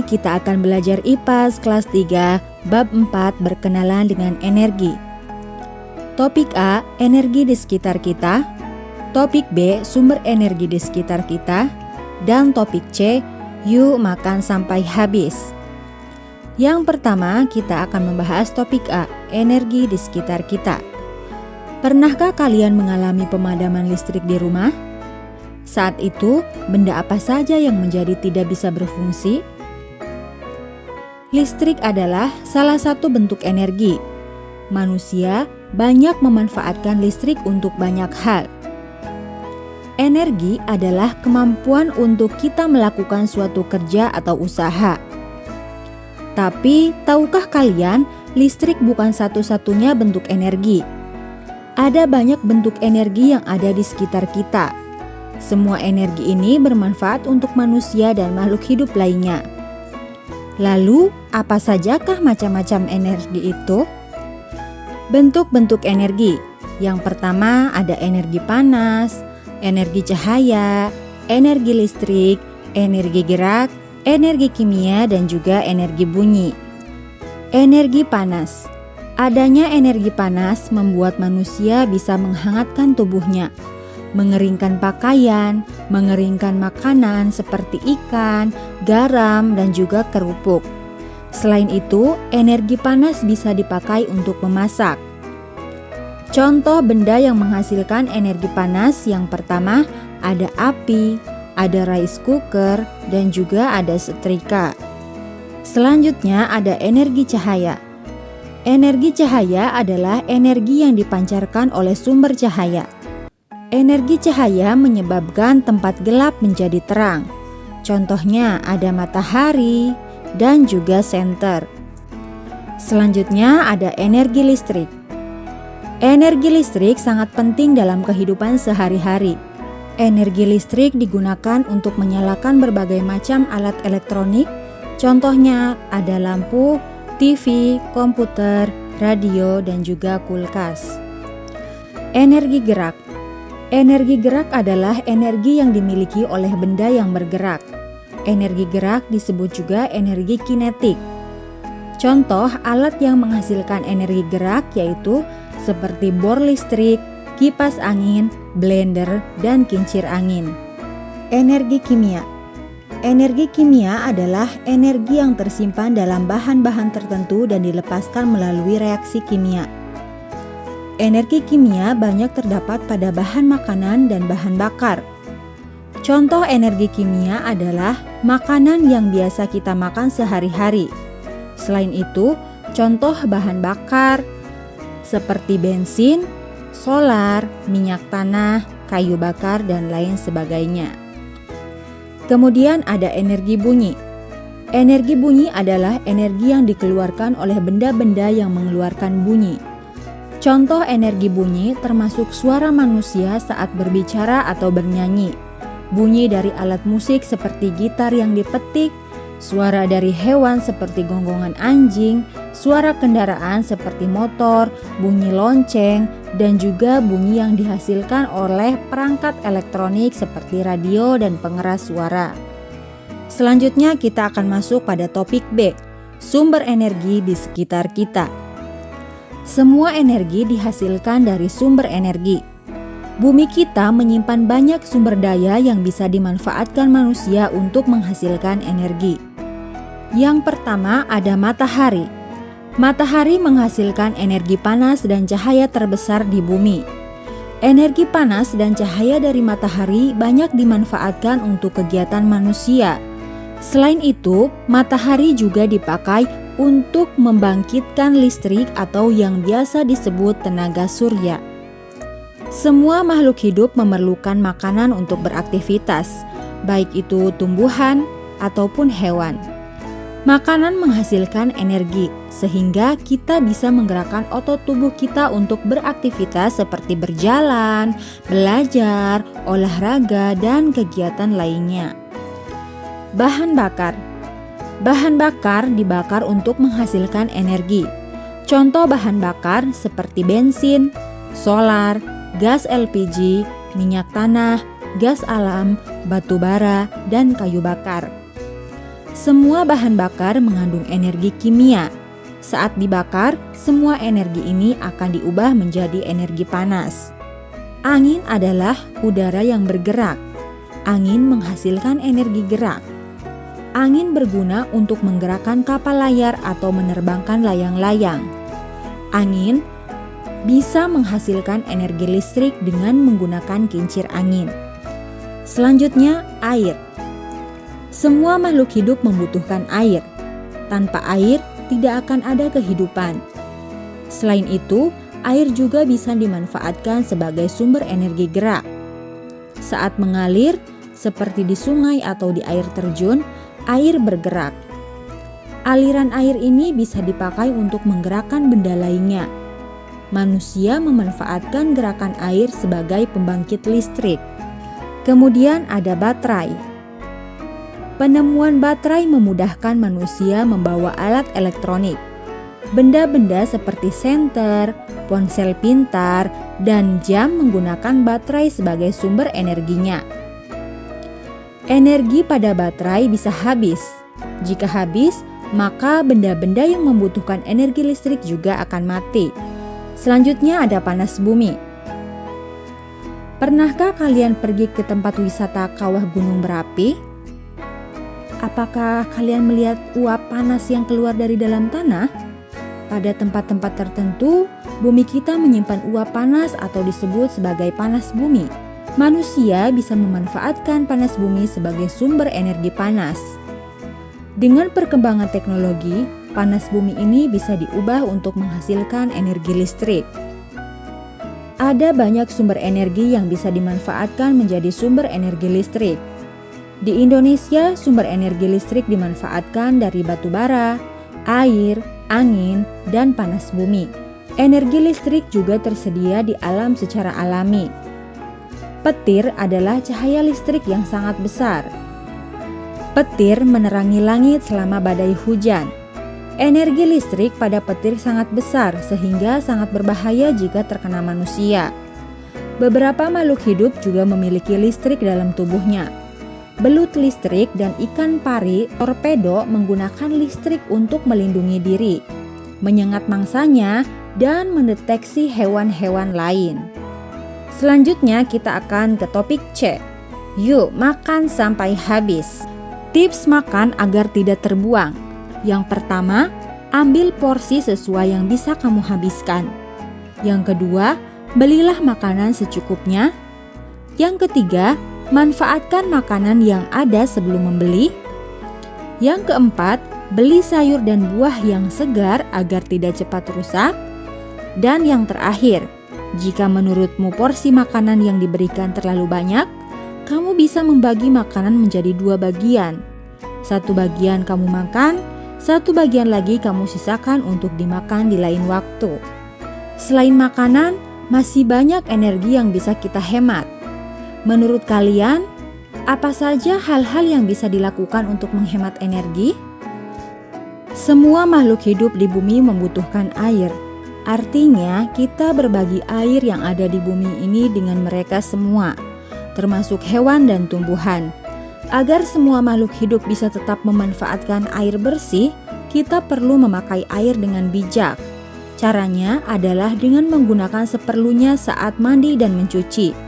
kita akan belajar IPAS kelas 3, bab 4 berkenalan dengan energi. Topik A, energi di sekitar kita. Topik B, sumber energi di sekitar kita. Dan topik C, yuk makan sampai habis. Yang pertama, kita akan membahas topik A, energi di sekitar kita. Pernahkah kalian mengalami pemadaman listrik di rumah? Saat itu, benda apa saja yang menjadi tidak bisa berfungsi? Listrik adalah salah satu bentuk energi. Manusia banyak memanfaatkan listrik untuk banyak hal. Energi adalah kemampuan untuk kita melakukan suatu kerja atau usaha. Tapi, tahukah kalian, listrik bukan satu-satunya bentuk energi. Ada banyak bentuk energi yang ada di sekitar kita. Semua energi ini bermanfaat untuk manusia dan makhluk hidup lainnya. Lalu, apa sajakah macam-macam energi itu? Bentuk-bentuk energi. Yang pertama ada energi panas, energi cahaya, energi listrik, energi gerak, energi kimia, dan juga energi bunyi. Energi panas. Adanya energi panas membuat manusia bisa menghangatkan tubuhnya, mengeringkan pakaian, mengeringkan makanan seperti ikan, garam, dan juga kerupuk. Selain itu, energi panas bisa dipakai untuk memasak. Contoh benda yang menghasilkan energi panas yang pertama ada api, ada rice cooker, dan juga ada setrika. Selanjutnya ada energi cahaya. Energi cahaya adalah energi yang dipancarkan oleh sumber cahaya. Energi cahaya menyebabkan tempat gelap menjadi terang. Contohnya ada matahari dan juga senter. Selanjutnya ada energi listrik. Energi listrik sangat penting dalam kehidupan sehari-hari. Energi listrik digunakan untuk menyalakan berbagai macam alat elektronik. Contohnya ada lampu, TV, komputer, radio, dan juga kulkas. Energi gerak. Energi gerak adalah energi yang dimiliki oleh benda yang bergerak. Energi gerak disebut juga energi kinetik. Contoh alat yang menghasilkan energi gerak yaitu seperti bor listrik, kipas angin, blender, dan kincir angin. Energi kimia. Energi kimia adalah energi yang tersimpan dalam bahan-bahan tertentu dan dilepaskan melalui reaksi kimia. Energi kimia banyak terdapat pada bahan makanan dan bahan bakar. Contoh energi kimia adalah makanan yang biasa kita makan sehari-hari. Selain itu, contoh bahan bakar seperti bensin, solar, minyak tanah, kayu bakar, dan lain sebagainya. Kemudian ada energi bunyi. Energi bunyi adalah energi yang dikeluarkan oleh benda-benda yang mengeluarkan bunyi. Contoh energi bunyi termasuk suara manusia saat berbicara atau bernyanyi, bunyi dari alat musik seperti gitar yang dipetik, suara dari hewan seperti gonggongan anjing, suara kendaraan seperti motor, bunyi lonceng, dan juga bunyi yang dihasilkan oleh perangkat elektronik seperti radio dan pengeras suara. Selanjutnya kita akan masuk pada topik B, sumber energi di sekitar kita. Semua energi dihasilkan dari sumber energi. Bumi kita menyimpan banyak sumber daya yang bisa dimanfaatkan manusia untuk menghasilkan energi. Yang pertama ada matahari. Matahari menghasilkan energi panas dan cahaya terbesar di bumi. Energi panas dan cahaya dari matahari banyak dimanfaatkan untuk kegiatan manusia. Selain itu, matahari juga dipakai untuk membangkitkan listrik atau yang biasa disebut tenaga surya. Semua makhluk hidup memerlukan makanan untuk beraktivitas, baik itu tumbuhan ataupun hewan. Makanan menghasilkan energi, sehingga kita bisa menggerakkan otot tubuh kita untuk beraktivitas seperti berjalan, belajar, olahraga, dan kegiatan lainnya. Bahan bakar. Bahan bakar dibakar untuk menghasilkan energi. Contoh bahan bakar seperti bensin, solar, gas LPG, minyak tanah, gas alam, batu bara, dan kayu bakar. Semua bahan bakar mengandung energi kimia. Saat dibakar, semua energi ini akan diubah menjadi energi panas. Angin adalah udara yang bergerak. Angin menghasilkan energi gerak. Angin berguna untuk menggerakkan kapal layar atau menerbangkan layang-layang. Angin bisa menghasilkan energi listrik dengan menggunakan kincir angin. Selanjutnya, air. Semua makhluk hidup membutuhkan air. Tanpa air, tidak akan ada kehidupan. Selain itu, air juga bisa dimanfaatkan sebagai sumber energi gerak. Saat mengalir, seperti di sungai atau di air terjun, air bergerak. Aliran air ini bisa dipakai untuk menggerakkan benda lainnya. Manusia memanfaatkan gerakan air sebagai pembangkit listrik. Kemudian ada baterai. Penemuan baterai memudahkan manusia membawa alat elektronik. Benda-benda seperti senter, ponsel pintar, dan jam menggunakan baterai sebagai sumber energinya. Energi pada baterai bisa habis. Jika habis, maka benda-benda yang membutuhkan energi listrik juga akan mati. Selanjutnya ada panas bumi. Pernahkah kalian pergi ke tempat wisata kawah gunung berapi? Apakah kalian melihat uap panas yang keluar dari dalam tanah? Pada tempat-tempat tertentu, bumi kita menyimpan uap panas atau disebut sebagai panas bumi. Manusia bisa memanfaatkan panas bumi sebagai sumber energi panas. Dengan perkembangan teknologi, panas bumi ini bisa diubah untuk menghasilkan energi listrik. Ada banyak sumber energi yang bisa dimanfaatkan menjadi sumber energi listrik. Di Indonesia, sumber energi listrik dimanfaatkan dari batu bara, air, angin, dan panas bumi. Energi listrik juga tersedia di alam secara alami. Petir adalah cahaya listrik yang sangat besar. Petir menerangi langit selama badai hujan. Energi listrik pada petir sangat besar sehingga sangat berbahaya jika terkena manusia. Beberapa makhluk hidup juga memiliki listrik dalam tubuhnya. Belut listrik dan ikan pari torpedo menggunakan listrik untuk melindungi diri, menyengat mangsanya, dan mendeteksi hewan-hewan lain. Selanjutnya kita akan ke topik C. Yuk makan sampai habis. Tips makan agar tidak terbuang. Yang pertama, ambil porsi sesuai yang bisa kamu habiskan. Yang kedua, belilah makanan secukupnya. Yang ketiga, manfaatkan makanan yang ada sebelum membeli. Yang keempat, beli sayur dan buah yang segar agar tidak cepat rusak. Dan yang terakhir, jika menurutmu porsi makanan yang diberikan terlalu banyak, kamu bisa membagi makanan menjadi 2 bagian. 1 bagian kamu makan, 1 bagian lagi kamu sisakan untuk dimakan di lain waktu. Selain makanan, masih banyak energi yang bisa kita hemat. Menurut kalian, apa saja hal-hal yang bisa dilakukan untuk menghemat energi? Semua makhluk hidup di bumi membutuhkan air. Artinya, kita berbagi air yang ada di bumi ini dengan mereka semua, termasuk hewan dan tumbuhan. Agar semua makhluk hidup bisa tetap memanfaatkan air bersih, kita perlu memakai air dengan bijak. Caranya adalah dengan menggunakan seperlunya saat mandi dan mencuci.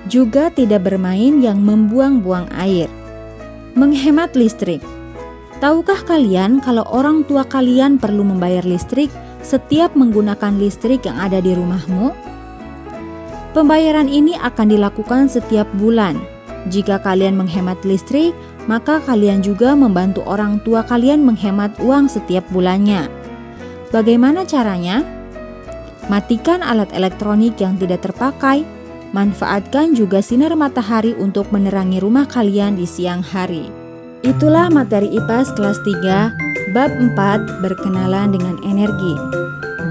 Juga tidak bermain yang membuang-buang air. Menghemat listrik. Tahukah kalian kalau orang tua kalian perlu membayar listrik setiap menggunakan listrik yang ada di rumahmu? Pembayaran ini akan dilakukan setiap bulan. Jika kalian menghemat listrik, maka kalian juga membantu orang tua kalian menghemat uang setiap bulannya. Bagaimana caranya? Matikan alat elektronik yang tidak terpakai. Manfaatkan juga sinar matahari untuk menerangi rumah kalian di siang hari. Itulah materi IPAS kelas 3, bab 4, berkenalan dengan energi.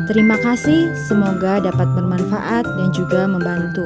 Terima kasih, semoga dapat bermanfaat dan juga membantu.